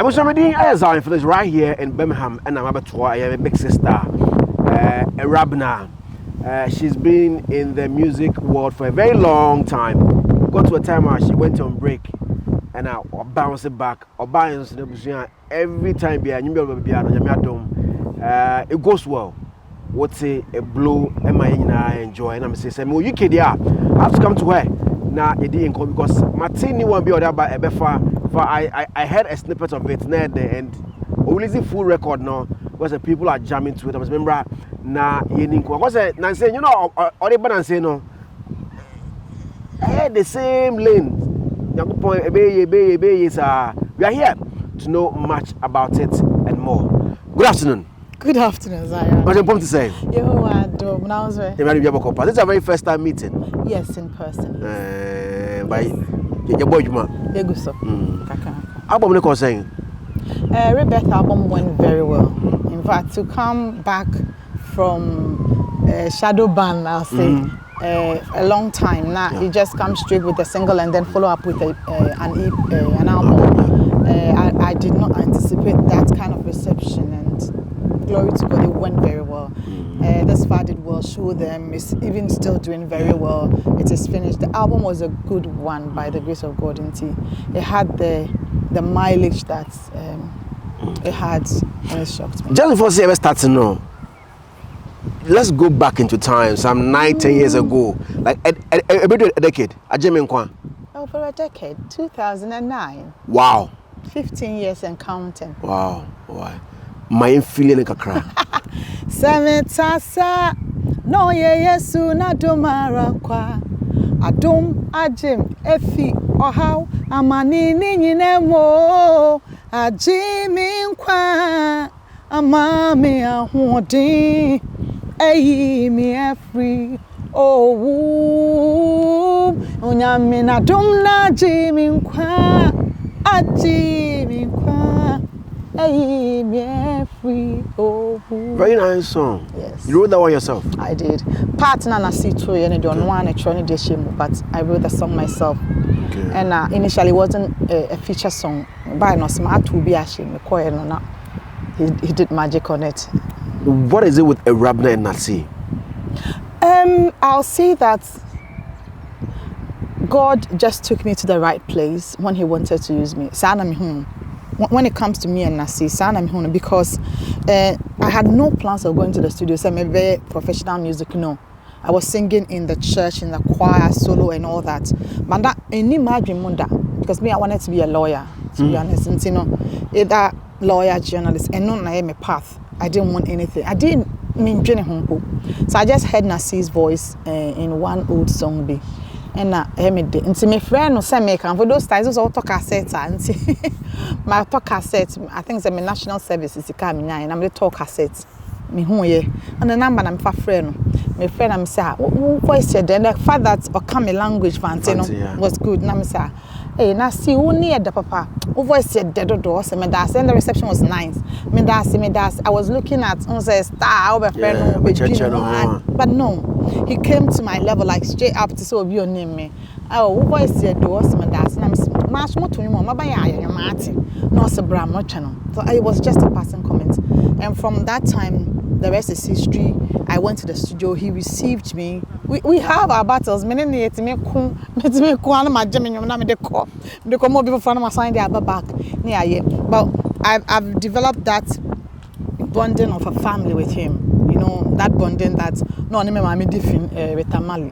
I was already Zionfelix right here in Birmingham, and I'm about to a big sister, Ewurabena. She's been in the music world for a very long time. Got to a time where she went on break, and now bounce it back. Every time it goes well. What's a blow? Am I enjoy? And I'm saying, "Well, you kid, yeah, I have to come to her." Now it didn't come because Martini won't be other by Ebefa. I heard a snippet of it there, and releasing full record now because the people are jamming to it. I was remember na yeninko. Because na say you know all the band say no. I had the same lane. We are here to know much about it and more. Good afternoon. Good afternoon, Zion. What's important to say? This is our very first time meeting. Yes, in person. By your boy, Juma. Album was saying? Rebecca's album went very well. In fact, to come back from shadow ban, I'll say, a long time now, you just come straight with a single and then follow up with an album. I did not anticipate that kind of reception, and glory to God, it went very well. This far did well, show them, it's even still doing very well. It is finished. The album was a good one by the grace of God. It had the mileage that it had, and it shocked me. Just before we ever start to know, let's go back into time, some 9-10 years ago, like a decade. Oh, for a decade, 2009. Wow. 15 years and counting. Wow. Why? My feeling kakra. Semetasa no yesu na domara kwa adom ajim efi ohaw amani nyine mo ajimi nkwa amami ahodi eyi mi afri owu onyame na dom na ajimi nkwa ajimi nkwa. Very nice song. Yes. You wrote that one yourself? I did. Partner na see too, you know, one actually did shame, but I wrote the song myself. Okay. And initially it wasn't a feature song. But no smart to be ashamed. He did magic on it. What is it with Ewurabena and Nasi? I'll say that God just took me to the right place when He wanted to use me. When it comes to me and Nasi, because I had no plans of going to the studio, so maybe professional music, no. I was singing in the church, in the choir, solo and all that. But that because me, I wanted to be a lawyer, to be honest. And either lawyer, journalist, and not my path. I didn't want anything. I didn't mean Jenny. So I just heard Nasi's voice in one old song. And my friend was saying, for those times, I talk cassette. My talk cassette, I think it's a national service. It's coming and I'm the talk cassette. Me who ye and the number I'm for friend. My friend, I'm saying, what voice said then? The fact that or come language fancy was good. And I'm saying, hey, now see who near the papa. Who voice said dead doors and the reception was nice. Me das. I was looking at say star over friend, but no. He came to my level like straight up to so be your name me. Oh, who voice said doors and that's and I'm much more to him. No, so it was just a passing comment. And from that time, the rest is history. I went to the studio. He received me. We have our battles. Many need to make more people from my side. They are back. But I've developed that bonding of a family with him. You know, that bonding that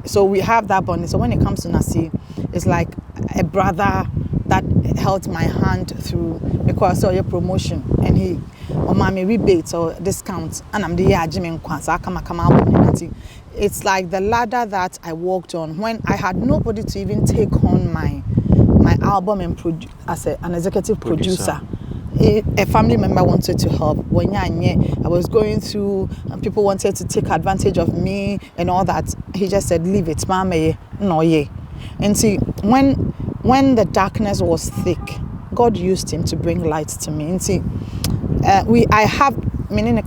so we have that bonding. So when it comes to Nasi, it's like a brother that held my hand through because I saw your promotion and he mommy rebates or discounts and I'm the Jimmy Kwanza come out. It's like the ladder that I walked on when I had nobody to even take on my album and as an executive producer. A family member wanted to help. When I was going through, people wanted to take advantage of me and all that. He just said, "Leave it, mama, no ye." And see, when the darkness was thick, God used him to bring light to me. And see, I have meaning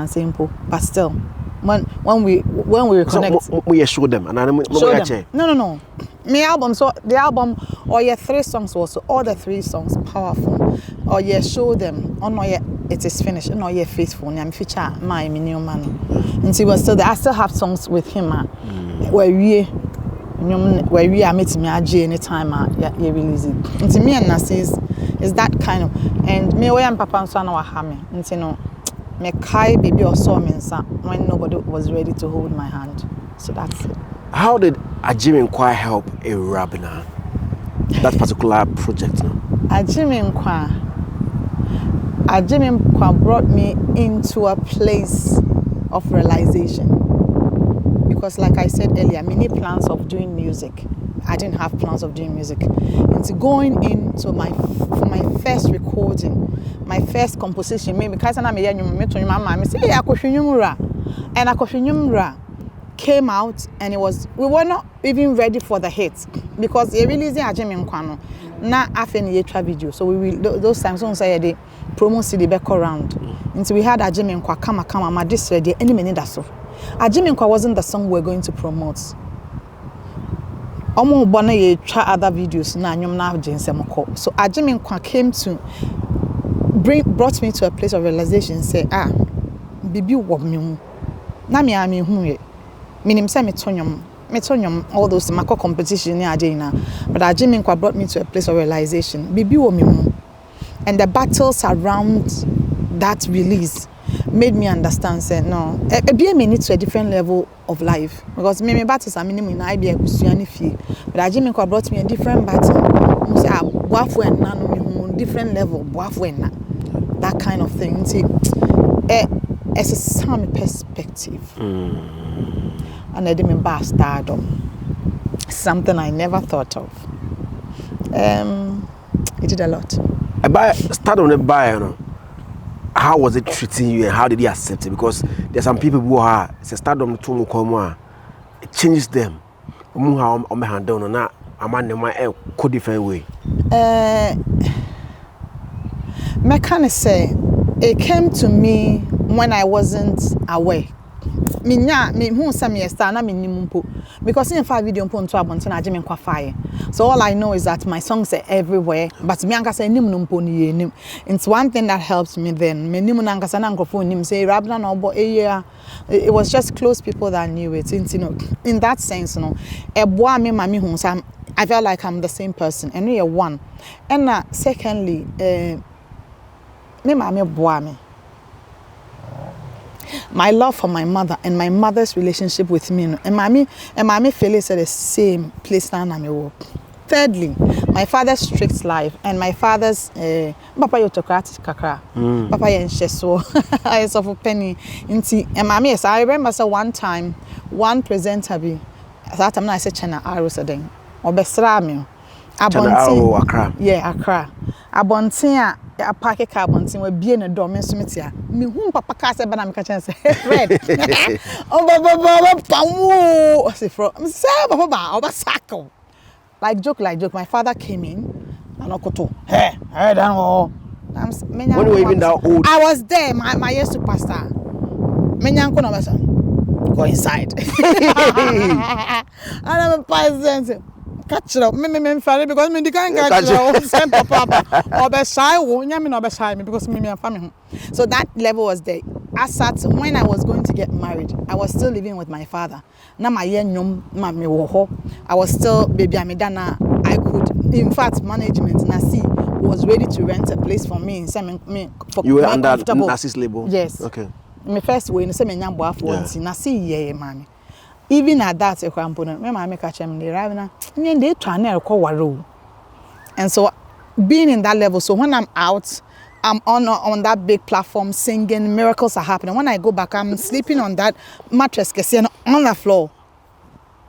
simple, but still, when we reconnect, so we show them and show them. No. My album, so the album Or yeah, 3 songs also, all the 3 songs powerful. Or yeah, show them. Or no, yeah, it is finished. No, yeah, faithful. I'm feature my new man. And he was still there. I still have songs with him. Where we are meeting me anytime you release it. And to me and Nasi is that kind of, and me and Papa and Son were hammy. And you know, me kai baby or saw me when nobody was ready to hold my hand. So that's it. How did Immgration help Ewurabena? That particular project, no? Immgration brought me into a place of realization. Because like I said earlier, many plans of doing music. I didn't have plans of doing music. Into going into my first recording, my first composition, maybe because I'm a young say and Akofinyumra came out, and we were not even ready for the hits because they released Immgration na afeni yetra video. So we will those times when say the promo CD back around. Until we had Immgration kama ma this ready any minute that so. Immgration wasn't the song we're going to promote. Omo bona ye try other videos na nyom na jensemko. So Immgration came to brought me to a place of realization. Say bibi wo me na me am hu ye. Minim say me tonyom all those mako competition ni ade na. But Immgration brought me to a place of realization. Bibi wo me mu. And the battles around that release made me understand, say no, be me need to a different level of life because me battles are minimum in IB kusuani fee, but Immgration brought me a different battle. Say boafu and na no me different level boafu and na that kind of thing. See, it's a some perspective, and I didn't buy stardom, something I never thought of. It did a lot. About stardom, the buyer, no. How was it treating you and how did he accept it? Because there's some people who are stardom to come, it changes them. How I'm handle on that. I'm on my different way. Me can say it came to me when I wasn't aware. Me who say me star na me nimumpo because in 5 video mpo nto abonten Immgration fire. So all I know is that my songs are everywhere, but me anka say nim numpo ni yenim. It's one thing that helps me then. Me nim na anka say na nkrofo nim say Ewurabena na obo it was just close people that knew it. You know, in that sense, you know, eboa me mami hu say I felt like I'm the same person. And we are one. And secondly, me mami boa me. My love for my mother and my mother's relationship with me, and mommy Felix at the same place now na me work. Thirdly, my father's strict life and my father's papa autocratic kakra. Papa yencheso I suffer penny inti and mommy yes I remember so one time one presenter be that time I said Channel Arrow obesra me Accra. Yeah, Accra. Abontin a park car bontin we be na do me so metia. Me hu papa ka say bana me ka say Fred. Oh baba pamu. Say fro. Me say baba obasaco. Like joke. My father came in and okoto. Hey, dan oh. When you were even that old. I was there, my year superstar. Menyanko no basa. Go inside. And I'm a president. Catch up. Me funny because me can't catch up. Same papa. Or be shy. Nyami no be shy me because me and family. So that level was there. When I was going to get married, I was still living with my father. Na my year nyom mami wo ho. I was still baby amidana. I could, in fact, management Nasi was ready to rent a place for me. You were under Nasi's label. Yes. Okay. My first way, no say me nyam boafo nti Nasi ye mami. Even at that, and so being in that level, so when I'm out, I'm on that big platform singing, miracles are happening. When I go back, I'm sleeping on that mattress on the floor.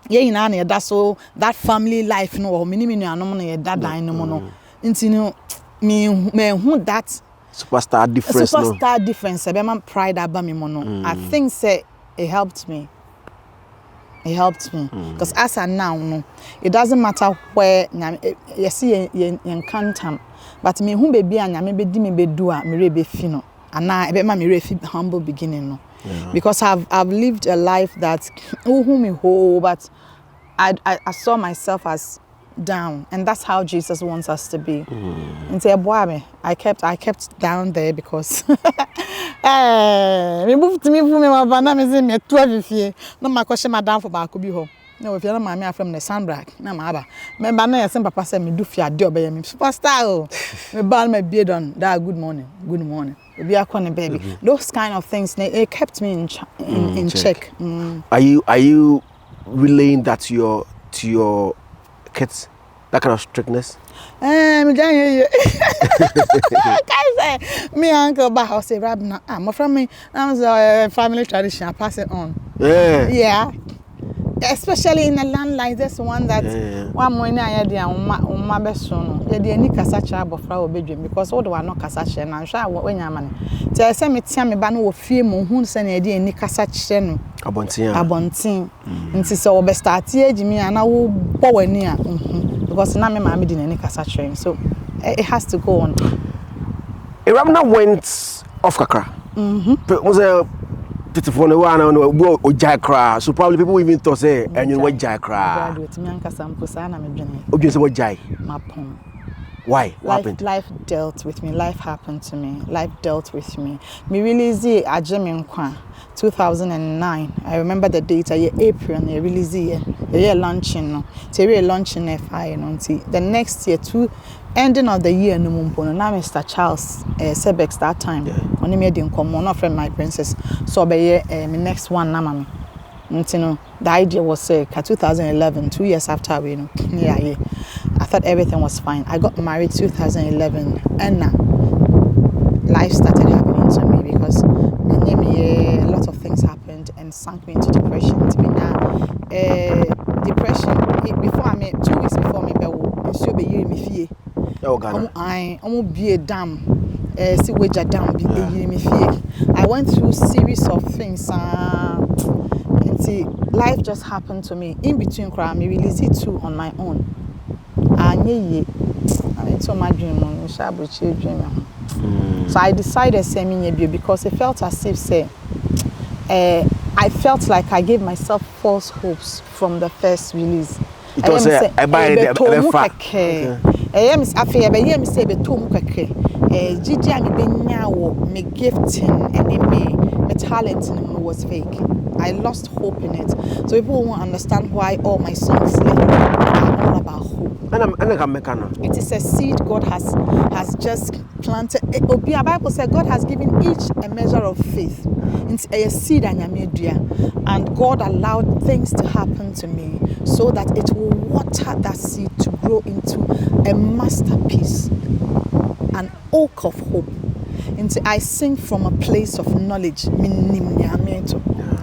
Yeah, that's so that family life, no, that dynamo, me that superstar difference. Superstar difference. Pride about me, I think say it helped me. It helped me because as I now know, it doesn't matter where you see you can't but me who baby and me be me do a me be fino and now I be my me humble beginning no because I've lived a life that who me whole but I saw myself as down, and that's how Jesus wants us to be. And say, boy, I kept down there because me moved to me for me my me 12 years. No my question madam for back be home. No, if you're not my from the Sandbag, no my member na some papa say me do fear do be me superstar. Me ball my beard on that good morning. Be a corner baby. Those kind of things it kept me in check. Are you relaying that to your kids, that kind of strictness? Me can't hear you. Can't say me uncle Baha say Ewurabena. My from me that was a family tradition. I pass it on. Yeah. Especially in a land like this one that one morning I had my best son. Yeah, the any kasacha abofra obedwem because all the one no kasacha na hwa when yamane. Tell say me tia me ba no wo fie mo hu se na the any kasacha no. Abontin. Nti so we start age me ana wo bo wani a because na me ma me di any kasacha. So it has to go on. Ewurabena went off kakra. Beautiful one so probably people even thought say and you what jai cry. Why? What happened? Life dealt with me. Life happened to me. Life dealt with me. Me release a Ajemi Nkwa 2009. I remember the date. April. I release a launching. No, we launching FI. No, the next year ending of the year no mumpo na Mr. Charles Sebex that time only made in common not from my princess so be my next one na mama the idea was 2011 2 years after we I thought everything was fine. I got married 2011 and life started happening to me because a lot of things happened and sank me into depression. Depression before I met 2 weeks before me so be year me fie be a dam see wager dam be me fie. I went through series of things and see life just happened to me in between cry me release it too on my own I told my dream on dream. So I decided say me because it felt as if say I felt like I gave myself false hopes from the first release. It was I buy the me say be to mu keke gigi ami benya wo me gifting and me talent was fake. I lost hope in it. So people won't understand why all my songs are all about hope. It is a seed God has just planted. The Bible said God has given each a measure of faith. It's a seed and God allowed things to happen to me so that it will water that seed to grow into a masterpiece, an oak of hope. And I sing from a place of knowledge.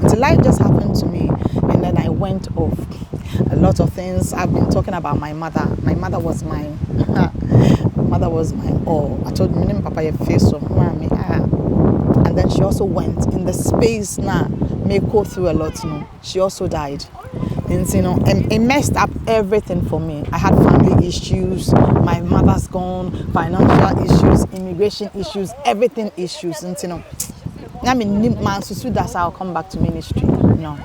The life just happened to me and then I went off. A lot of things. I've been talking about my mother. My mother was my all. I told me papa your face of mommy. And then she also went in the space now. May go through a lot, She also died. And and it messed up everything for me. I had family issues, my mother's gone, financial issues, immigration issues, everything issues. And that's how I'll come back to ministry. No.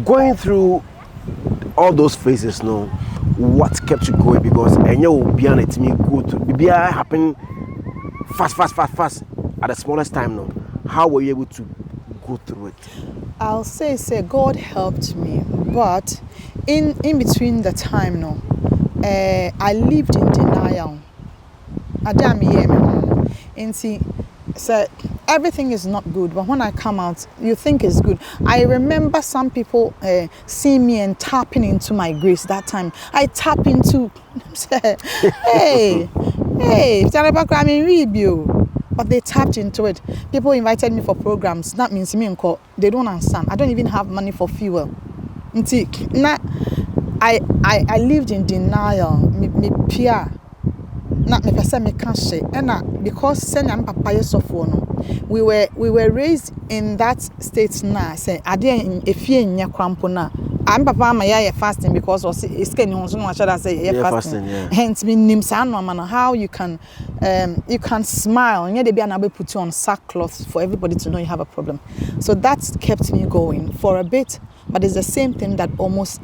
Going through all those phases, what kept you going? Because and you will be on it me good. Be happen fast at the smallest time. How were you able to go through it? I'll say God helped me, but in between the time I lived in denial. So everything is not good, but when I come out, you think it's good. I remember some people seeing me and tapping into my grace that time. I tap into, hey, but they tapped into it. People invited me for programs. That means they don't understand. I don't even have money for fuel. I lived in denial. Me peer. Not me person me can't say. And because send am papa yesofo we were raised in that state now. Say ade efie nya kwampo na. I'm papa ma ya fasting because it's can you say fasting. Hence me nim sa no man how you can smile and they be an able put you on sackcloth for everybody to know you have a problem. So that kept me going for a bit. But it's the same thing that almost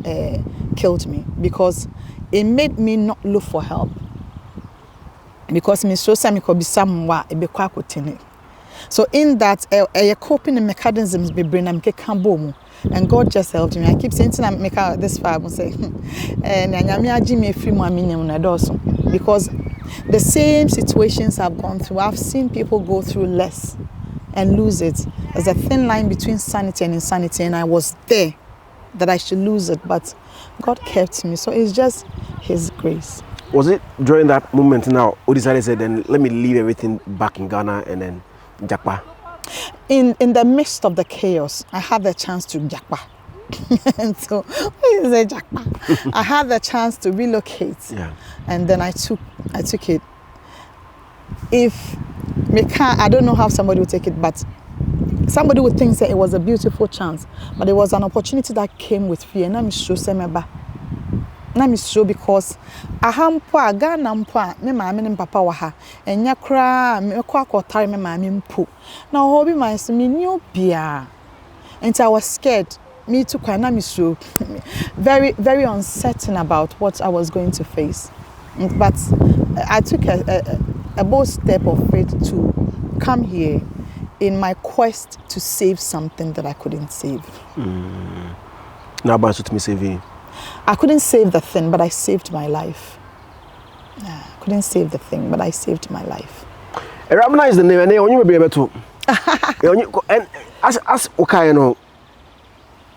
killed me, because it made me not look for help. Because me so sami could be somewhere a be kwakutini. So in that, a coping mechanisms be bring them boom, and God just helped me. I keep saying to make out this far, I say, because the same situations I've gone through, I've seen people go through less and lose it. There's a thin line between sanity and insanity, and I was there that I should lose it, but God kept me. So it's just His grace. Was it during that moment now, you decided to say, then let me leave everything back in Ghana and then Japa? In the midst of the chaos, I had the chance to Japa. And so, what is a Japa? I had the chance to relocate. Yeah. And then I took it. If we can't, I don't know how somebody would take it, but somebody would think that it was a beautiful chance, but it was an opportunity that came with fear. And I'm sure because ahampo Ghana mpo me maame ne papa wa ha enya kra me kwa kwotare me maame mpo na ho bi man se me new bia, and I was scared. Me too, na me so very, very uncertain about what I was going to face. But I took a bold step of faith to come here in my quest to save something that I couldn't save. Now, about to me saving. I couldn't save the thing, but I saved my life. Yeah, I couldn't save the thing, but I saved my life. Ewurabena is the name, and you will be able to. And as okay, you know,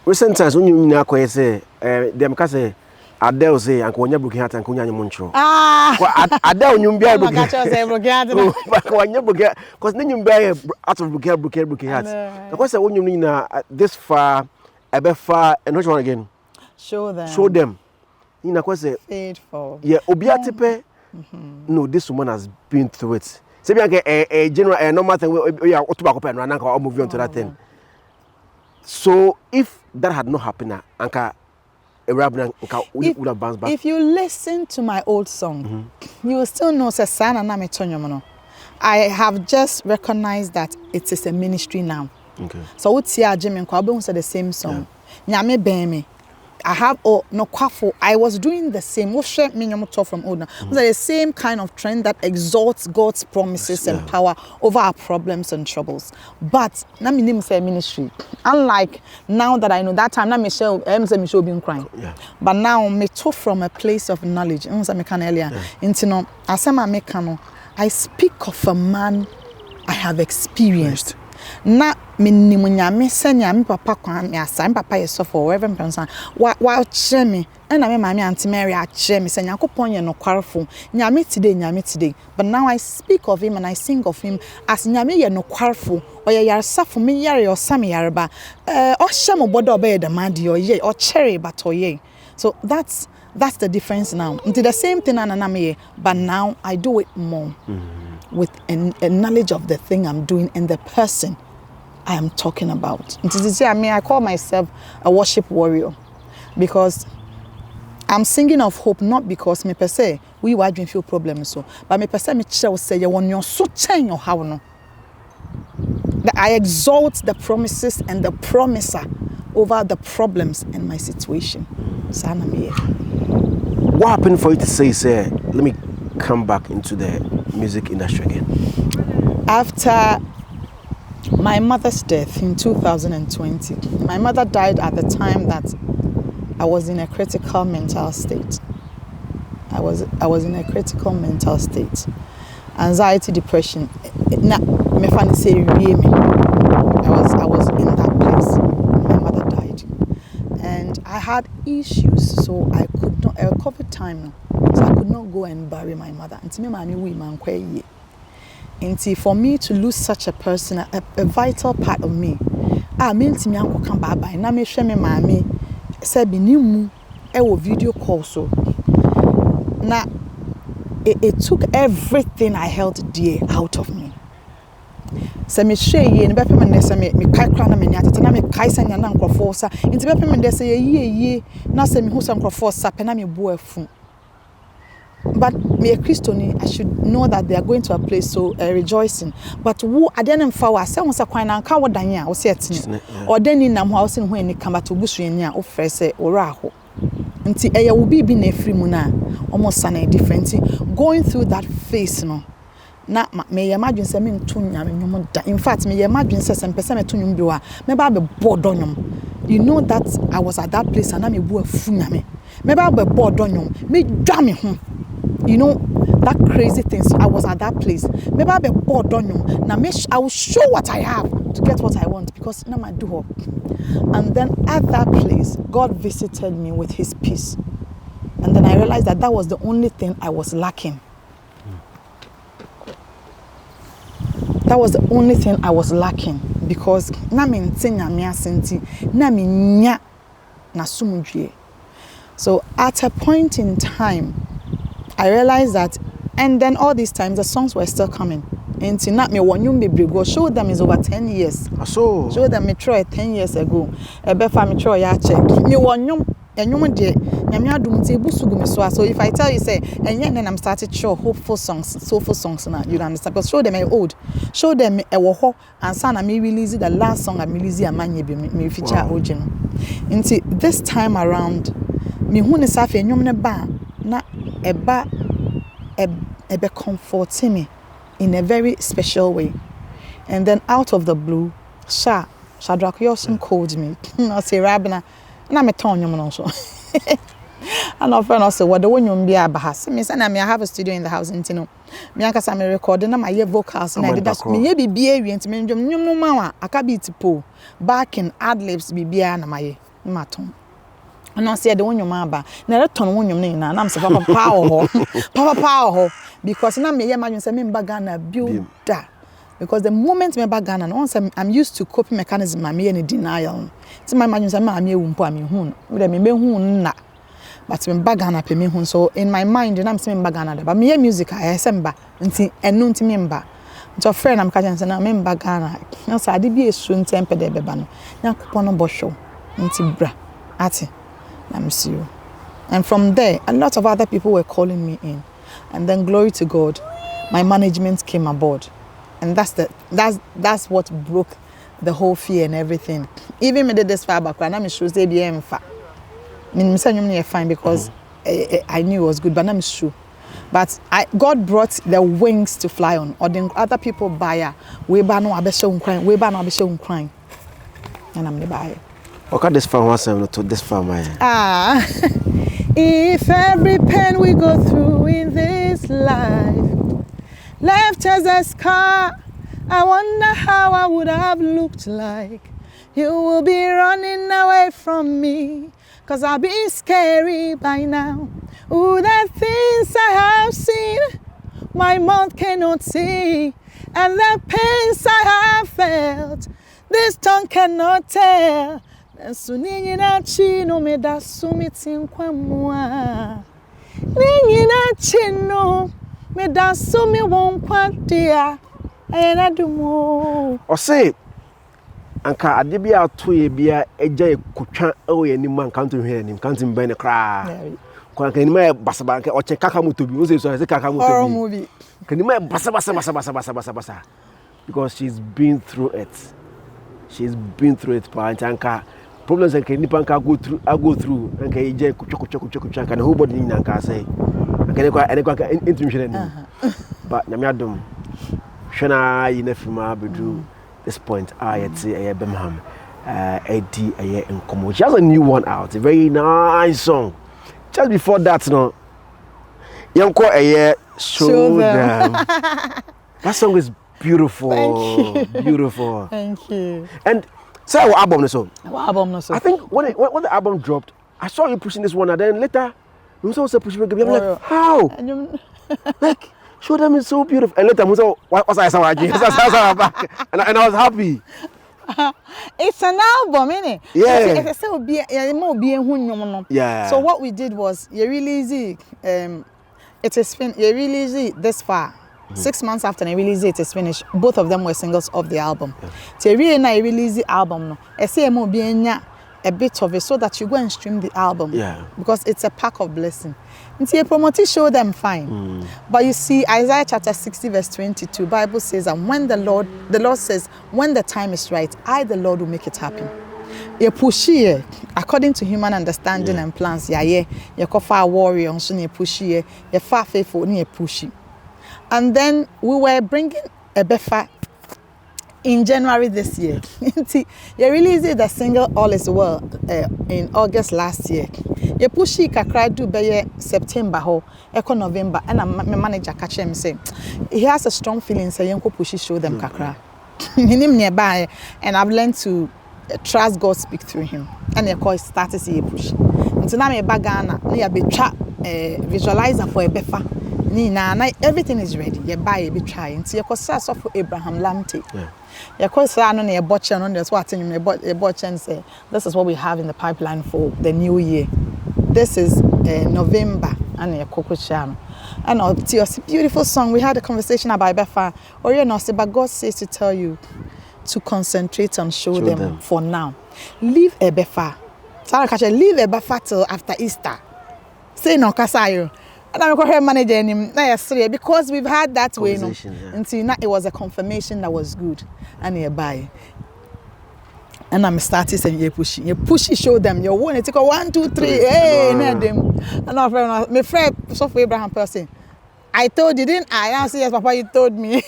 recent times when you say, them can say, Adele say, and when you broken heart and Kunya Muncho. Adele, you be able to say, but when you broke, because then you buy out of broken heart. Because when you mean this far, a bit far, and which one again? Show them. Show them. You know, faithful. Yeah, Obiatepe. No, this woman has been through it. Say a general, a normal thing. We are to and I'll move on to that thing. So, if that had not happened, Anka Ewurabena would have bounced back. If you listen to my old song, you will still know I have just recognized that it is a ministry now. Okay. So, what's here, Jimmy? Kwabun said the same song. Nyame bemi. I have no kwafo. I was doing the same. What shape me from old now? Was the same kind of trend that exalts God's promises and power over our problems and troubles. But na me name say ministry. Unlike now that I know that time, na Michelle been crying. Yeah. But now me talk from a place of knowledge. I can earlier. Into no, I speak of a man I have experienced. Na minimunyame senya me papa kwan me asa me papa yeso for wherever person wa kire me na me mama Auntie Mary a kire me senya kopon ye no kwarefo nyame today, but now I speak of him and I sing of him as nyame ye no kwarefo oye yarsafo me yare osame yareba o hye mo bodo obe the man de oye o cherry but oye. So that's the difference now. Into the same thing na me, but now I do it more. With a knowledge of the thing I'm doing and the person I am talking about. I call myself a worship warrior because I'm singing of hope, not because me per se we were having few problems so, but me per se me say you want your so change your how no. That I exalt the promises and the promiser over the problems and my situation. What happened for you to say, let me come back into the music industry again? After my mother's death in 2020, my mother died at the time that I was in a critical mental state. I was in a critical mental state. Anxiety, depression. I was in that place. My mother died. And I had issues, so I could not, COVID time, so I could not go and bury my mother. And for me to lose such a person, a vital part of me, I meant to me uncle come back by na me share me mommy said be new video call so now it took everything I held dear out of me. So me share ye be pem na say me kai kra na me nyatete na me kai sanya na nkrofo sa nti be pem na say ye na say me hu sa nkrofo sa pe na me bo afu but me a Christian, I should know that they are going to a place so rejoicing. But who I didn't follow. I said once a coin and cow danya or set or then in nam house in when it come to bush in ya or fresh or raho. Until I will be in a free muna almost sunny different going through that phase no. Na may imagine something to in fact, may imagine some percent to you. Maybe I'll be bored on them. You know that I was at that place and I'm a boy funame. Maybe I'll be bored on you. Me damn home. You know that crazy things. I was at that place. Maybe I'll be bored on you. Now I will show what I have to get what I want because now I do. And then at that place, God visited me with His peace. And then I realized that that was the only thing I was lacking. That was the only thing I was lacking because na me ntenya me asenti na me nya na sumudwie. So at a point in time, I realized that, and then all these times the songs were still coming. And not me one be go show them is over 10 years. So show them me try 10 years ago. Ebefa me try ya check. Me one enyum de nyame adum nti ebusugu me so if I tell you say enye then I'm started show hopeful songs, soulful songs now you understand because show them old, show them wo ho ansa na me release the last song I release amanye bi me feature oje no nti this time around me hu ne safe enyum ne ba na ebe comforting me in a very special way. And then out of the blue Shadrach Yosin called me. I say Ewurabena na me ton nyom no so. And our friend also what the one you be abahas. Me say na me have a studio in the house ntino. Me ankasa me recording na my vocals na I did that. Me ye bibia wi ntime ndwom nyom no ma wa aka beat po. Backing ad libs bibia na maye. Ma ton. And I said the one you aba. Na re ton one nyom na am say papa ho. Papa ho because na me ye imagine say me mbaga na build that. Because the moment me back Ghana, once I'm used to coping mechanism, I'm here in denial. So my imagine say I'm here umpo am hun. We me hun na. But me back Ghana pe me hun. So in my mind, I'm saying back Ghana. But me music I semba. Nti enu nti me mba. Nti friend am catching say na me back Ghana. Na say ade bi esu nti empe de beba no. Nyankopon no bo show. Nti bra. Ati. Na me see you. And from there, a lot of other people were calling me in. And then glory to God, my management came aboard. And that's what broke the whole fear and everything. Even me did this far back, and I'm sure they be fine. I'm saying fine because I knew it was good, but I'm sure. But God brought the wings to fly on. Or then other people buy we ban no abesho crying, we ban no abesho crying, and I'm the buyer. Okay, this farm was to this farm. If every pain we go through in this life left as a scar, I wonder how I would have looked like. You will be running away from me, 'cause I'll be scary by now. Ooh, the things I have seen, my mouth cannot see, and the pains I have felt, this tongue cannot tell. Sunina chino me da sumitin kwamwa. Nina chino me da sumi won kwadia. Ayana dumo. O say anka ade bia ato ye bia eja ekutwa ewo ye nim anka nto hwe nim kan tim ban kra. Kwa kan nim e basaba o che kaka motobi o say so kaka motobi. Horror movie. Kan nim e basa because she's been through it. She's been through it pa anka problems and can nipa go through and can eja kutwa kan whole body ni anka say. Anka kwa intuition ni. But nyamiadom Shana Yinefima Bedu this point Birmingham Eddie Nkomo. She has a new one out, a very nice song. Just before that, no Yanko show them. That song is beautiful. Thank you. Beautiful. Thank you. And say our album so. What album so? I think when the album dropped, I saw you pushing this one and then later you also pushing it. I'm like, how? Like show them is so beautiful. And later, what's I saw again? And I was happy. It's an album, innit? Yeah. Yeah. So what we did was you release it. It is finished. You release it this far. 6 months after I release it is finished. Both of them were singles of the album. So you release the album. No. I say mo a bit of it so that you go and stream the album. Yeah. Because it's a pack of blessing. And see, a promoter show them fine. But you see, Isaiah chapter 60 verse 22, Bible says, and when the Lord says, when the time is right, I, the Lord, will make it happen. You push here, according to human understanding and plans, you far warrior, so you push here, you far faithful, you push. And then we were bringing a befa in January this year. You released the single All Is Well in August last year. You push it kakra do be September ho, echo November, and my manager catch him say he has a strong feeling say you push show them kakra. Him nearby, and I've learned to trust God speak through him. And you call started see push. Until now me bagana, you be trap visualizer for a befa. Nina, everything is ready. You buy a bit try. Until you call source of Abraham Lamte. You call son on a butcher on that's what a butcher and say this is what we have in the pipeline for the new year. This is November and a cocoa channel. And it's a beautiful song. We had a conversation about Befa. Or you know, but God says to tell you to concentrate on show them for now. Leave a Befa. Leave a Befa till after Easter. Say no, Kasayo. And I'm going to manage him because we've had that way. No? Until now, it was a confirmation that was good. And nearby. And I'm starting saying, you push it, show them. You want to take a 1, 2, 3. Hey, them. And my friend, so for Abraham person, I told you, didn't I? I say, yes, Papa, you told me.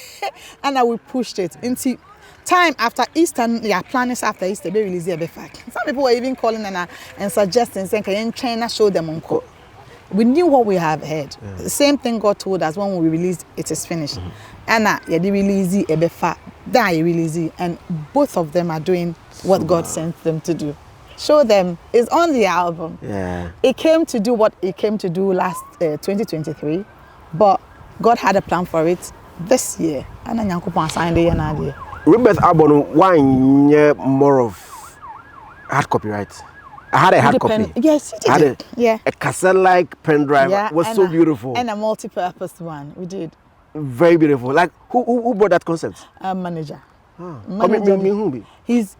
And we pushed it. Until time after Easter, planning after Easter, they release a fact. Some people were even calling and suggesting, saying, can you China show them on call? We knew what we have heard. The same thing God told us when we released It Is Finished. And they release Ebefa, they release, and both of them are doing what God sent them to do. Show them is on the album. Yeah. It came to do what it came to do last 2023, but God had a plan for it this year. And then Yankupan signed the year. Rebirth album, one year more of hard copyright. I had a hard copy. Yes, you did. A cassette-like pen drive was so beautiful. And a multi-purpose one. We did. Very beautiful. Like who brought that concept? Manager. Manager. He's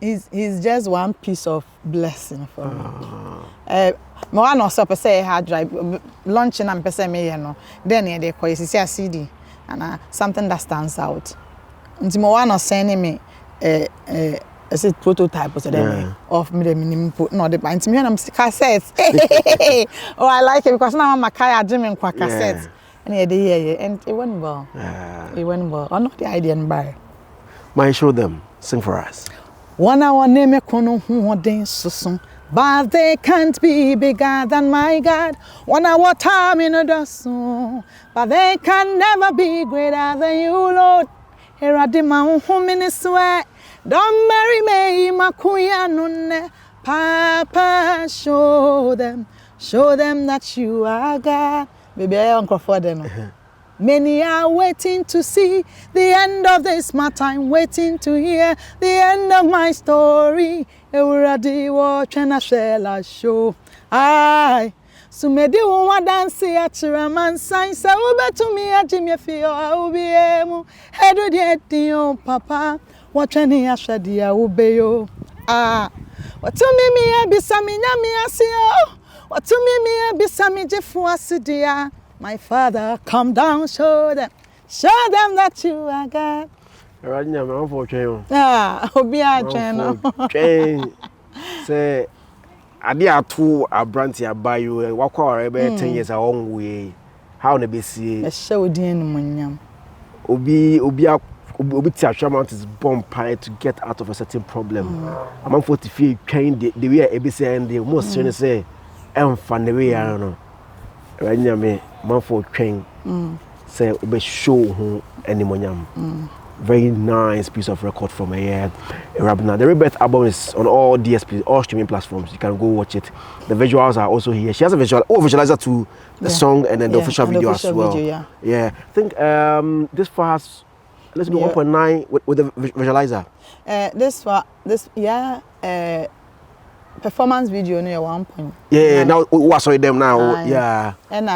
just one piece of blessing for me. One also per se hard drive launching and per se me no. Then they call it a CD and something that stands out. And one was sending me I said prototype was of me the minimum put no the band to me and I'm cassettes. Oh, I like it because now I'm a kaya Jimmy cassettes. And and it went well. It went well. I'm not the idea and buy. Might show them. Sing for us. 1 hour name a kono who dance so but they can't be bigger than my God. 1 hour time in a dozen, but they can never be greater than you, Lord. Here are the man who minister. Don't marry me, Makuya nune. Papa, show them that you are God. Baby, I uncle for them. Many are waiting to see the end of this matter. I'm waiting to hear the end of my story. Ewurabena watch and I shall a show. Aye. So me di won't dance at Raman signs. I will bet to me at Jimmy Fio. I will be able to head to Papa. Watch any ashadi I will be yo. Ah. What to me a bisami nyami asio. What to me a bisami jefu asidia. My Father, come down, show them that you are God. Right now, I'm for train. Obi a train. Say, I did 2 a branch I buy you. Walk over 10 years our own way. How ne be see? A show din munyam. Obi Tiachaman is bomb pie to get out of a certain problem. I'm 45 train the way ABC and the most serious say, I'm fun the way I don't know. Right now, me man for train say we show who any monyam. Very nice piece of record from Ewurabena. The Rebirth album is on all DSPs, all streaming platforms. You can go watch it. The visuals are also here. She has a visualizer to the song and then the official video as well. I think this far has let's be 1.9 with the visualizer. Performance video near 1 point. Now we saw them now. And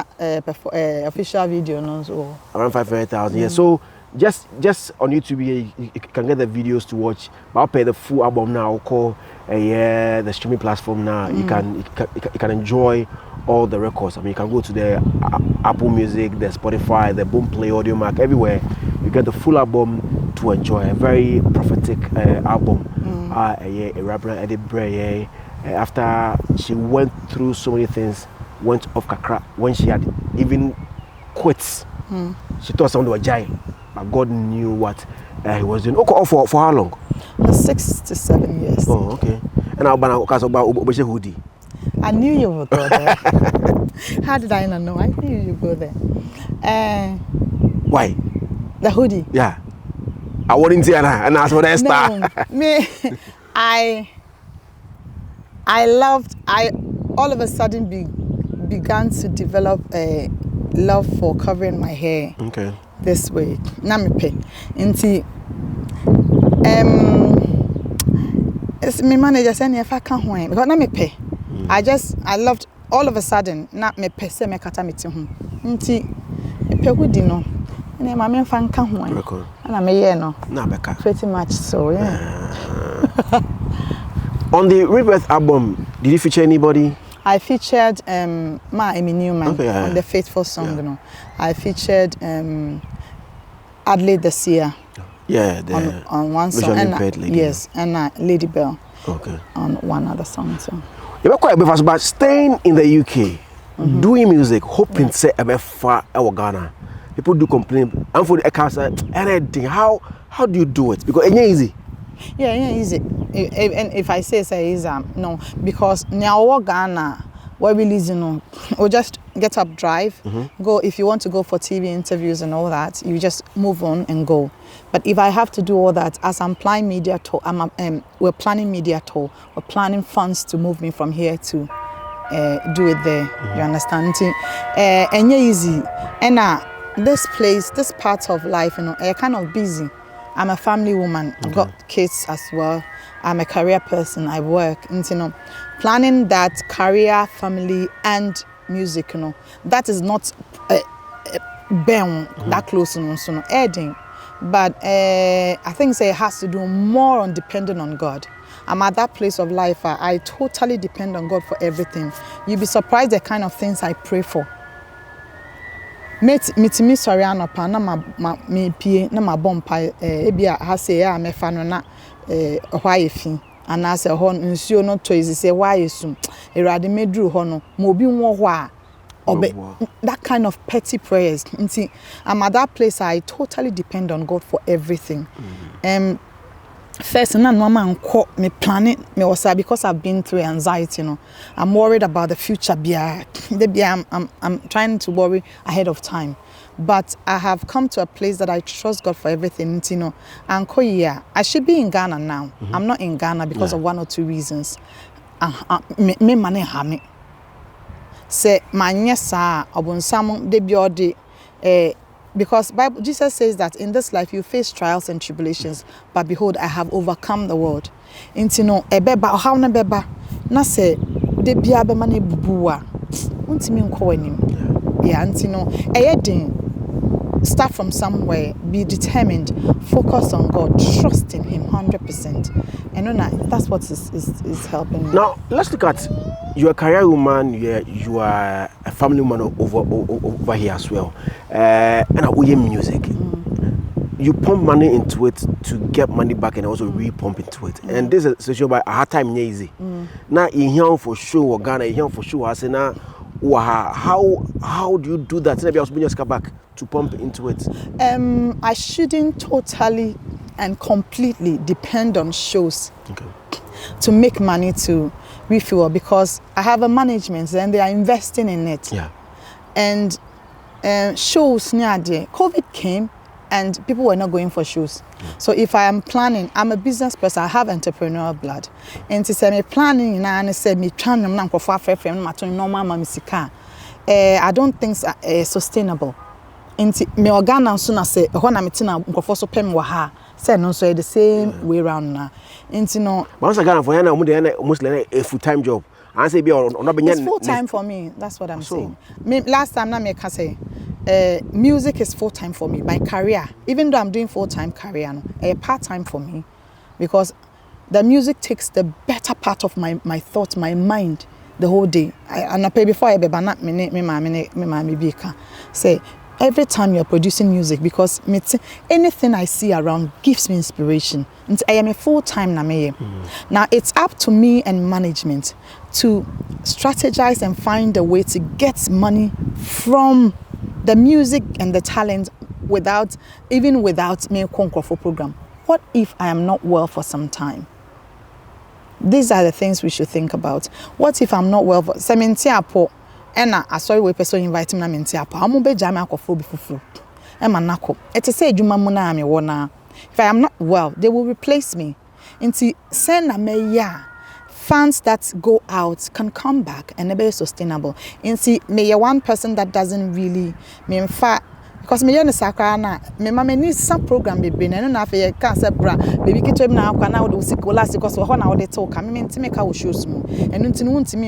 official video no so around 500,000. So just on YouTube you can get the videos to watch. But I'll pay the full album now. I'll call the streaming platform now. You can enjoy all the records. I mean, you can go to the Apple Music, the Spotify, the Boomplay, Audio Mac, everywhere. You get the full album to enjoy. A very prophetic album. Ewurabena after she went through so many things, went off kakra when she had even quit. She thought someone was giant, but God knew what he was doing. Okay, for how long? 6 to 7 years. Oh, okay. And I'll about hoodie. I knew you would go there. How did I not know? I knew you would go there. Why? The hoodie. Yeah. I wanted to and that's what I started. No, me, I all of a sudden began to develop a love for covering my hair. Okay. This way. Na me pe. Nti it's my manager saying if I can't win because na me pe. I loved all of a sudden na me pe se me kata me ti ho. Nti me pe hoodie no. Na ma me fan ka ho an. Na me ye no. Na beka. Pretty much so, yeah. On the Rebirth album, did you feature anybody? I featured Newman on the Faithful song, you know. I featured Adelaide the Seer. Yeah, on one song. And, yes, and Lady Bell. Okay. On one other song. So. You're quite fast, but staying in the UK, doing music, hoping to say about far Ghana. People do complain. And for the account, anything. How do you do it? Because it's not easy. Yeah, easy. And if I say easy, no, because now Ghana, where we listen, or just get up, drive, go. If you want to go for TV interviews and all that, you just move on and go. But if I have to do all that, as I'm planning media tour, we're planning media tour. We're planning funds to move me from here to do it there. You understand? And yeah, easy. And this place, this part of life, you know, kind of busy. I'm a family woman. I've got kids as well. I'm a career person. I work. And, you know, planning that career, family, and music, you know, that is not that close, you know, so no adding. But I think it has to do more on depending on God. I'm at that place of life. I totally depend on God for everything. You'll be surprised the kind of things I pray for. Me sorry anopa na me pie na ma bompa ebia ha say ya me fa no na hwaye fi anase ho nsuo no toizi say why sum erade medru ho no ma obi nwo ho a obe that kind of petty prayers. I'm at that place I totally depend on God for everything. First, me planning me was because I've been through anxiety, you know. I'm worried about the future. I'm trying to worry ahead of time. But I have come to a place that I trust God for everything, you know. And I should be in Ghana now. I'm not in Ghana because of one or two reasons. Me money ha me. Say my nyesa obonsam de biode because Bible, Jesus says that in this life you face trials and tribulations, but behold, I have overcome the world. Intino ebeba how na beba na say de bia be mane bubuwa. Untimi nko anim. Yeah, intino eyedin. Start from somewhere, be determined, focus on God, trust in Him 100%. And that's what is helping me. Now, let's look at you're a career woman, you are a family woman over here as well. And we music. You pump money into it to get money back and also re-pump into it. And this is a situation by a hard time easy. Now, in here for sure, or Ghana, in here for sure, I say now, how do you do that? Maybe I was bringing your back to pump into it. I shouldn't totally and completely depend on shows to make money to refuel because I have a management and they are investing in it. Yeah. And shows near there, COVID came and people were not going for shows. So if I am planning, I'm a business person, I have entrepreneurial blood. And to say me planning now and say me planning na nkofo afrefrem na maton normal mamisika. I don't think it's sustainable. Inti me organa so na say ho na meti na nkofo so pem wa ha. Say no so the same way round na. Inti no. Once again for na almost like a full-time job. I say be on it's full time for me. That's what I'm saying. Me last time na me can say music is full-time for me. My career, even though I'm doing full-time career, part-time for me, because the music takes the better part of my thoughts, my mind, the whole day. And I pay before I be banana me say every time you're producing music, because anything I see around gives me inspiration. And I am a full-time na. Now it's up to me and management to strategize and find a way to get money from the music and the talent without me conquer for program. What if I am not well for some time? These are the things we should think about. What if I'm not well for Sementiapo? And I sorry we person invite me na Mentiapo. I'm be jam akofo bi fufu. Emma nako. It is say adwuma mu na me wona. If I am not well, they will replace me. Inti send na me ya. Funds that go out can come back and be sustainable. Inti me one person that doesn't really me in fact because me yen sakra na me mama need some program be na no na fe can say bra baby kitwe na akwa na wo de sikola because ho na wo de talk me ntime ka wo shows mu enu ntini wo ntimi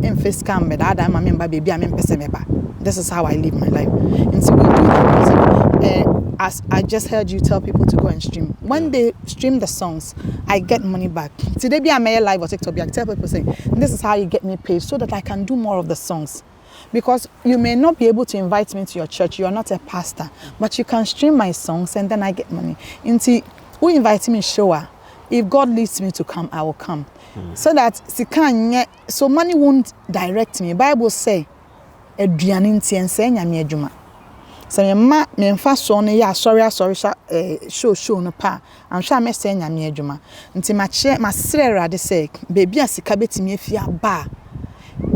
em face cam be da ma me ba baby a me pese me ba. This is how I live my life. And so we do that. As I just heard you tell people to go and stream. When they stream the songs, I get money back. Today be a mayor live or TikTok, I tell people saying, this is how you get me paid so that I can do more of the songs. Because you may not be able to invite me to your church, you are not a pastor, but you can stream my songs and then I get money. Inti, who invite me shower? If God leads me to come, I will come. So that so money won't direct me. Bible say, eduane nti ense nyame adwuma. So me mfa so no ya sorry show no pa. I'm sure me say nyame adwuma. Nti ma sere rade say, baby asika betimi afia ba.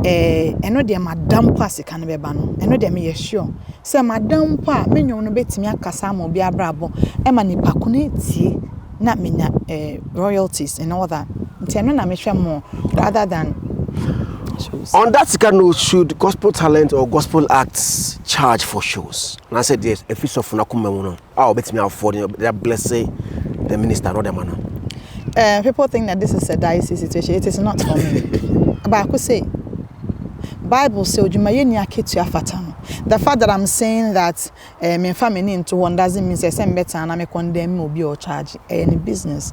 Eno de madam pa sika no beba no. Eno de me ye sure. Say madam pa me nyon no betimi akasa ma obi abrabo. E ma nipa ko na tie na menya royalties and all that. Nti eno na me hwe mo rather than shows. On that note, should gospel talent or gospel acts charge for shows? And I said yes, if it's of Nakumamuno, I'll bet me afford that bless the minister, not the man. People think that this is a dicey situation. It is not for me. But I could say, Bible says, the fact that I'm saying that my family into one doesn't mean I'm better and I'm condemn or be or charge any business.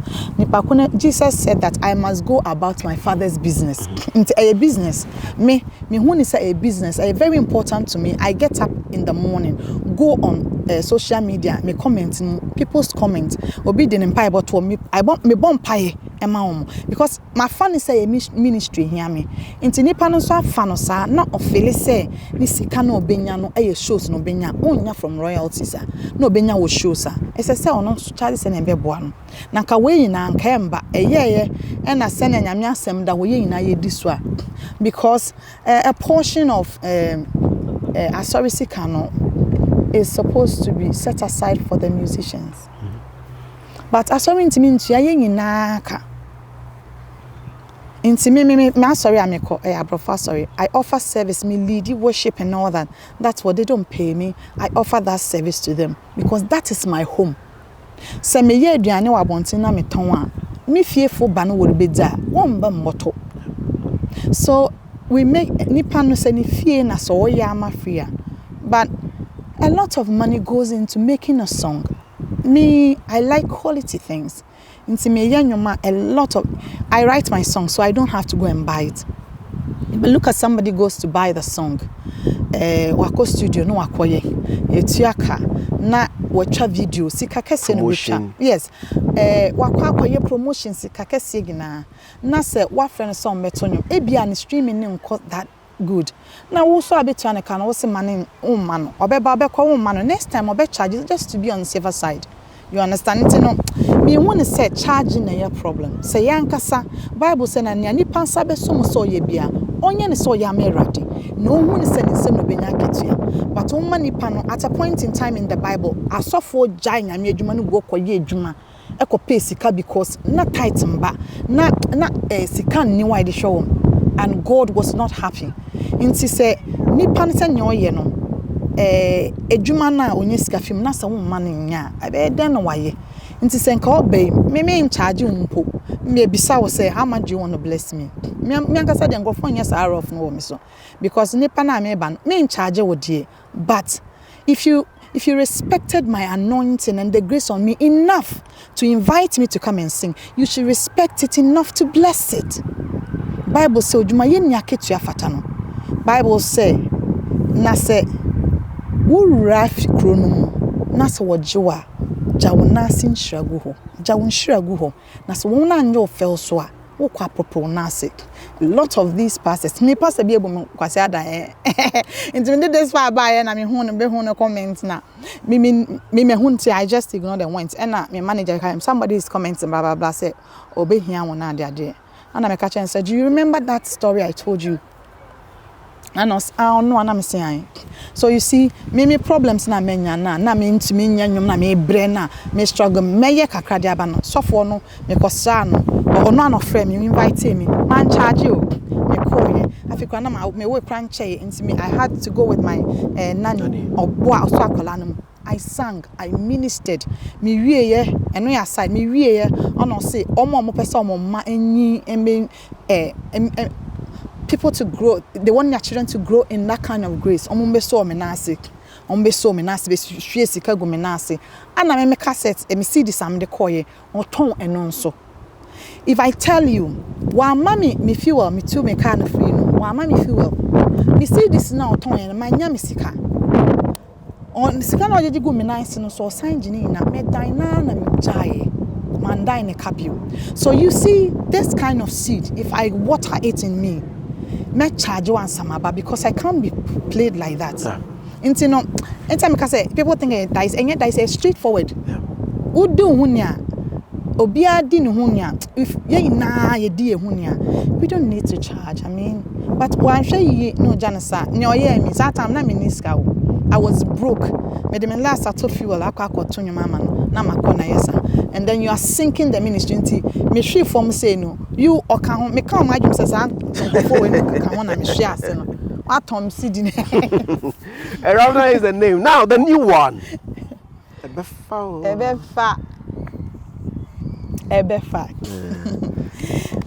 Jesus said that I must go about my father's business. Into a business. Me when is a business, very important to me. I get up in the morning, go on social media, me comment, people's comments, obedient and pie, but me I want me bomb pie. Because my fan is a ministry here me. Into nipa no so fan sa not of Felix say ni sika no benya no e shows no benya onya from royalties no benya wo shows e se ono charge se na be boa no na ka we nyina nka emba eyeye e na se na nyame asem da wo ye nyina ye disua because a portion of asori sika no is supposed to be set aside for the musicians. But asori ntimi ntua ye nyina ka sorry, I offer service, me lead worship and all that. That's what they don't pay me. I offer that service to them because that is my home. Se me ye aduane wa bontina me ton a me fiefo ba no wor be da won ba mmoto. So we make nipa no se ni fie na so ya amafia. But a lot of money goes into making a song. Me, I like quality things. A lot of I write my song so I don't have to go and buy it. But look at somebody goes to buy the song. Wako studio no wakoye. Etuaka na watcha video sika kese no watcha. Yes. Wako akoye promotion sika kese gina. Na se wa friend song betonyo. Ebia ni streaming ni nko that good. Na wo so abetua ne kan wo se mane umma no. Obeba obekọ umma no. Next time obe charge just to be on the safer side. You understand it? No, me want to say charging a problem. Say yankasa Bible say na nipa sabe so so ye bia. Onye ne so ya meradi. No one is saying nsem no benya ketua. But on nipa no at a point in time in the Bible, asofo jai nyame adwuma no go koye adwuma. Eko pay sika because na tight mba. Na sika ni why the show. And God was not happy. Inti say nipa ne say nyoye no. Edwuma na onye sika film na sa wo ma ne nya abe den no waye nti se nka obey me in charge umpo me bisa wo say how much do you want to bless me me ankasa de ngofo nya sa off no wo me so because nipa na me ba me in charge wo die but If you respected my anointing and the grace on me enough to invite me to come and sing, you should respect it enough to bless it. Bible say odwuma ye nya ketua fata no. Bible say na se wo raf kronom na se wo jewa jawo na sin hiragu ho. Jawo hiragu ho. Na se wo na anyo fel so a wo kwa popo na se. A lot of these pastors, me pastor be able me kwase ada into me this far by na me hu no be hu no comment na me hu nti I just ignore them went and na me manager came somebody is commenting blah blah blah say obe hia won na ade and I catch and said, do you remember that story I told you? And I don't know what I'm saying. So you see, me problems na menya na me into me nyanyum na me brena me struggle me ye kakra dia ba no so for no me kosa no or no friend you invite me man charge you me call ye afika na me we kranche into me I had to go with my nanny or boy so akola no. I sang, I ministered. Me wiye eno ya side me wiye ono say omo pese omo ma enyi people to grow. They want their children to grow in that kind of grace. Omo be so me nase. Omo be so me nase be hwie sika go me nase. Ana me cassette me see this am de koye oton eno so. If I tell you, wa mama me feel well, me too me kind of free no. Wa mama me feel well. Me see this now oton en ma nya me sika. On sika na ojeji go me nice no so sign gini na me dan na me jaye man die ne kabio. So you see this kind of seed, if I water it in me charge one samaba because I can't be played like that. Into no anytime I say people think that is straightforward. Who do hunya obia di no hunya if ye na ye di hunya we don't need to charge. I mean but one say no janasa no ye me that time na miniska I was broke. Made me last at fuel akwa to your mama na makona yesa. And then you are sinking the ministry into me she form say no. You or can me come my dream says before we can one me share say no. What Tom Sidney. Ewurabena is the name. Now the new one. Ebefa.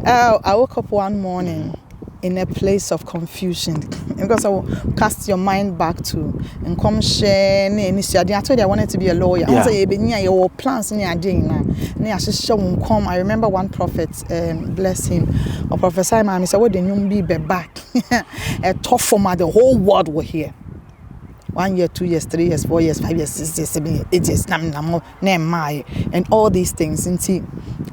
I woke up one morning in a place of confusion because I will cast your mind back to and come share. I told you I wanted to be a lawyer. I say your plans in your day now. I remember one prophet, bless him, or Prophet Simon. He said, "What then you be back? A tough format. The whole world will hear. 1 year, 2 years, 3 years, 4 years, 5 years, 6 years, 7 years, 8 years, and all these things." And see,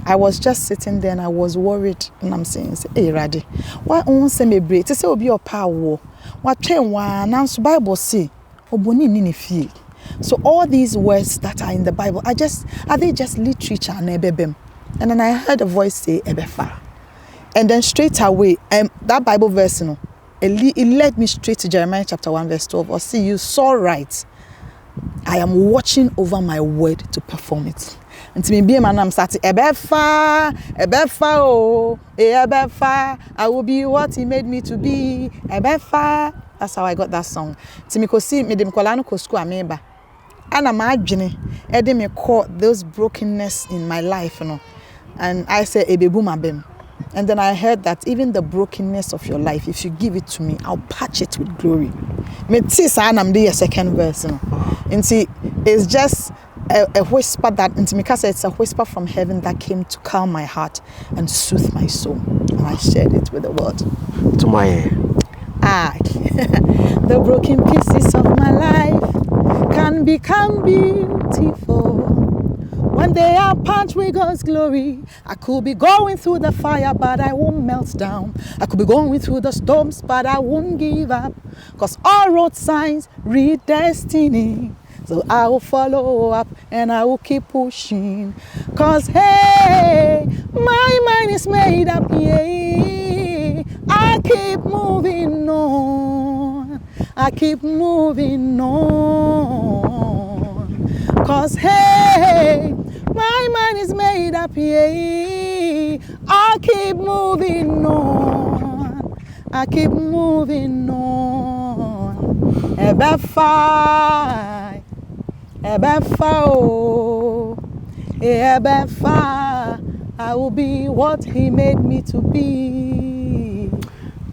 I was just sitting there and I was worried. And I'm saying, "Hey, Raddy, why won't say me break? To say obi your power. What train one? Now the Bible say, oboni nini feel." So all these words that are in the Bible are they just literature and ebebem? And then I heard a voice say ebefa, and then straight away, that Bible verse, it led me straight to Jeremiah chapter 1 verse 12. Or see, you saw right. I am watching over my word to perform it. And to me, be a man, I'm starting ebefa, oh, ebefa. I will be what he made me to be. Ebefa. That's how I got that song. To me, see me dem kolano ko school ameba. And I'm imagining, Eddie me caught those brokenness in my life, And I say ebebu mabem. And then I heard that even the brokenness of your life, if you give it to me, I'll patch it with glory. Me see I'm the second verse, And see, it's just a whisper that, and because it's a whisper from heaven that came to calm my heart and soothe my soul. And I shared it with the world. To my ear. The broken pieces of my life can become beautiful. When they are patched with God's glory, I could be going through the fire, but I won't melt down. I could be going through the storms, but I won't give up. Because all road signs read destiny. So I will follow up and I will keep pushing. Because, hey, my mind is made up, yeah. I keep moving on. I keep moving on. Because, hey, my mind is made up, yeah. I keep moving on. I keep moving on. Ebefa, oh, Ebefa. I will be what he made me to be.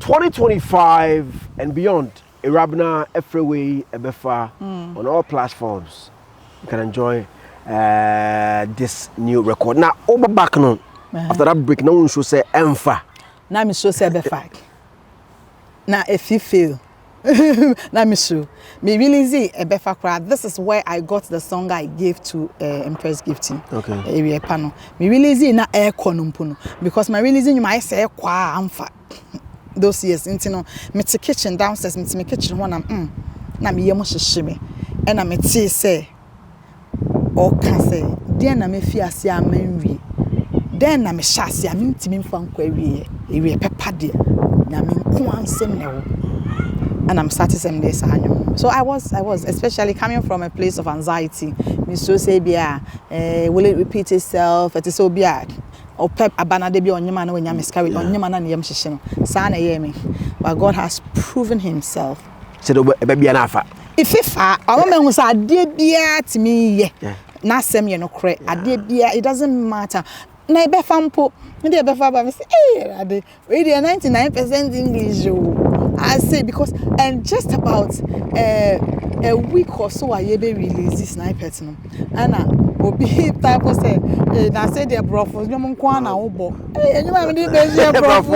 2025 and beyond. Ewurabena every way ebefa on all platforms. You can enjoy this new record. Now, over back no. After that break, no one should say emfa. Now me show say ebefa. Now if you feel, now me show. Me really see ebefa cry. This is where I got the song I gave to Empress Gifting. Okay. Ewurabena. Me really see na air konumpuno because my really see you might say kwa amfa. Those years into no me to kitchen downstairs me kitchen one na me yemo hihime e na me tie say o ka say den na me fi ase amanwie den na me hyase am ntimi mfa nkwa ewie pepper de na me nko ansem na wo and I'm satisfied this annual. So I was especially coming from a place of anxiety. Me so say bia will it repeat itself? It is so bad. Or pep abana de bi onyema na wanya miscarriage onyema na yem hyehye no sa na ye me, but God has proven himself. Say do be bia na afa ififa o me hu sa ade bia timi ye na asem ye no kre ade bia, it doesn't matter na e be fampo me de be fa ba me say ade we dey 99% English I say because and just about a week or so I be release this sniper no and obi type of say na say the brofo nyom nko na wo bo enyuma me dey be say brofo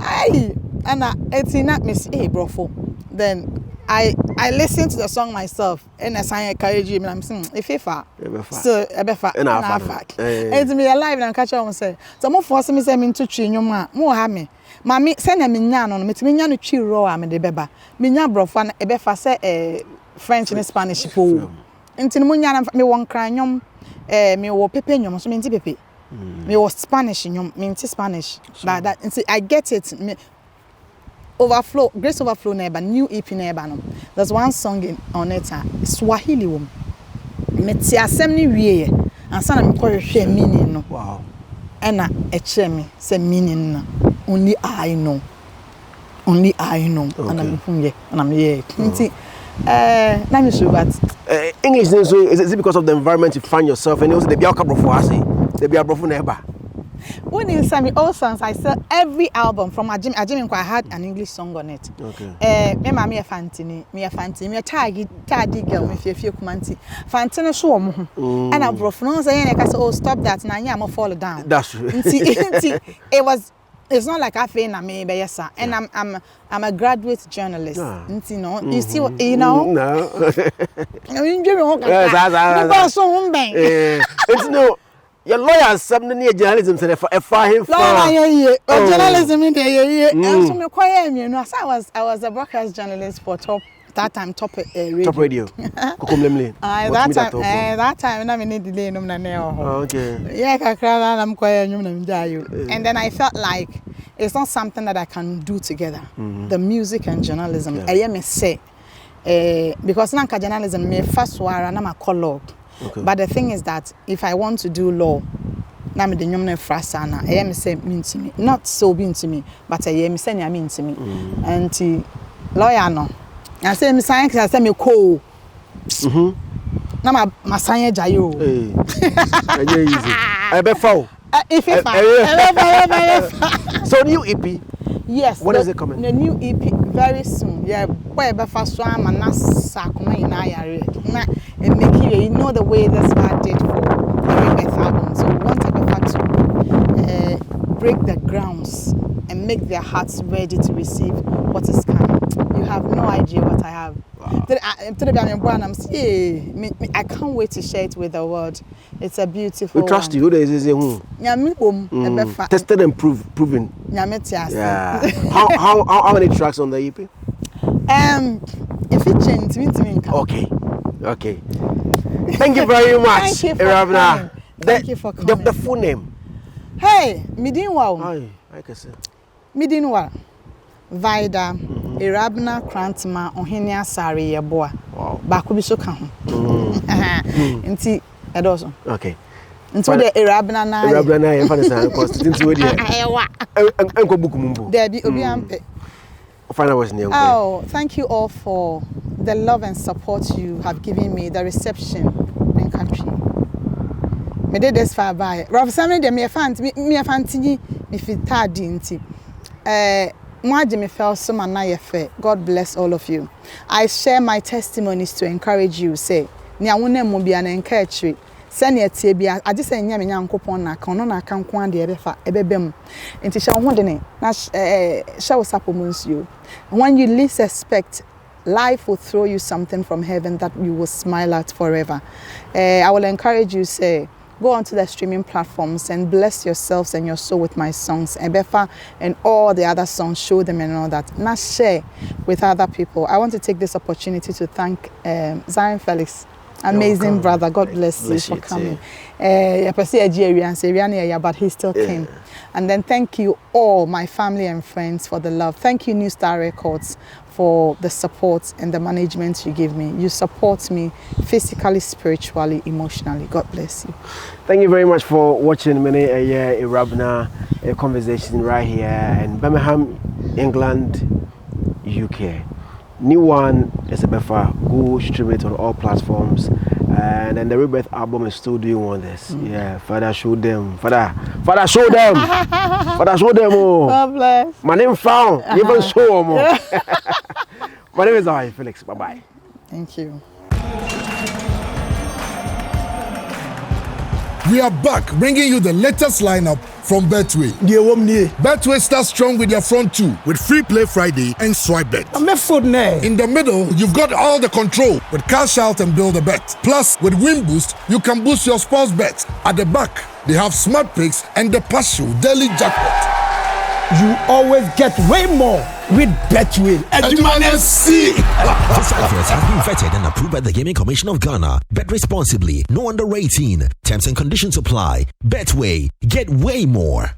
ai and etina me say brofo. Then I listened to the song myself and I sang encourage me I'm saying ififa so ebefa na afa and me alive na catch am say so mo force me say me to twi nyom a mo ha me mami say na me nya no me nya no twi raw am de beba me nya brofo na ebefa say French and Spanish po nti mo nya na me won kran nyom me wo pepe nyom so me nti pepe me wo Spanish nyom me nti Spanish but that nti I get it me overflow grace overflow neighbor new EP neighbor no there's one song on it Swahili wom me ti asem ni wie ansa na me ko hwehwe meaning no wow ena eche me say meaning na only I know okay. And I'm hungry and I'm here nti na me sure but English so is it because of the environment you find yourself and also the bia kabrofo ase the bia brofo neighbor. When you send me all songs, I sell every album from Ajim I had an English song on it. Okay. Me mama me fantini, me taggy girl, me few kumanti. Fantini show mo. And I bro from say I say oh stop that na nya mo fall down. That's true. It's not like I feel na me be yes and I'm a graduate journalist. You know, you see what you know? No. You dream It's no your lawyer something near journalism say for him for journalism in there and so me quiet me no I was a broadcast journalist for top radio Kokomlemle that time na me need delay no na okay yeah kakra na am quiet nyum na mjayo and then I felt like it's not something that I can do together the music and journalism I am say because nanka journalism me first wara na ma colleague. Okay. But the thing is that if I want to do law, na me de nyom na frasa na I am say mean to me, not so mean to me, but I am say mean to me. And lawyer no. I say me sign I say me ko. Na ma sign jayo. Eh. Easy. I be foul. If So new EP. Yes. When is it coming? The new EP very soon. Yeah, boy be first one man na sakuma ina yare. Na and make you know the way this man did for the Beth album. So we want to break the grounds and make their hearts ready to receive what is coming. You have no idea what I have. Wow. I can't wait to share it with the world. It's a beautiful. We trust you. Tested and proven. Yeah. How many tracks on the EP? If it changes, Okay. Thank you very much. Thank you for coming. Thank you for coming. The full name. Hey, Midinwa. I can say. Midinwa. Vida, Ewurabena Krantma, Ohenia Sari Yeboa. Wow. Bakubi so ka ho. Nti edoso. Okay. Nti de Ewurabena na. Ewurabena na ye fa de san cost nti we dey. Ewa. Enko buku mumbo. There be obi ampe. Final was near. Oh, thank you all for the love and support you have given me, the reception in country. Me did this far by. Rob Samuel de me fan me fan me fit tadi nti. Jimmy fell so God bless all of you. I share my testimonies to encourage you. Say, Nia wone mo bia na encourage. Send ye tie bia. I just say nya me nyankopon na kan no na kan kwan de ebefa ebebem. Enti sha ho de ne na sha wo sapomunsu you. When you least expect, life will throw you something from heaven that you will smile at forever. I will encourage you, say, go onto the streaming platforms and bless yourselves and your soul with my songs. Ebefa and all the other songs, show them and all that. Now share with other people. I want to take this opportunity to thank Zionfelix. Amazing brother. God bless you for coming. But he still came. And then thank you all, my family and friends, for the love. Thank you, New Star Records, for the support and the management you give me. You support me physically, spiritually, emotionally. God bless you. Thank you very much for watching many Ewurabena conversation right here in Birmingham, England, UK. New one is a befa. Go stream it on all platforms. And then the Rebirth album is still doing wonders. Yeah, Father show them. Father show them. Father show them. Oh. God bless. My name found. Even show more. My name is Zionfelix. Bye bye. Thank you. We are back bringing you the latest lineup from Betway. Betway starts strong with their front two with Free Play Friday and Swipe Bet. In the middle, you've got all the control with Cash Out and Build a Bet. Plus, with Win Boost, you can boost your sports bets. At the back, they have Smart Picks and the Partial Daily Jackpot. You always get way more with Betway. This adverts have been vetted and approved by the Gaming Commission of Ghana. Bet responsibly. No under 18. Terms and conditions apply. Betway. Get way more.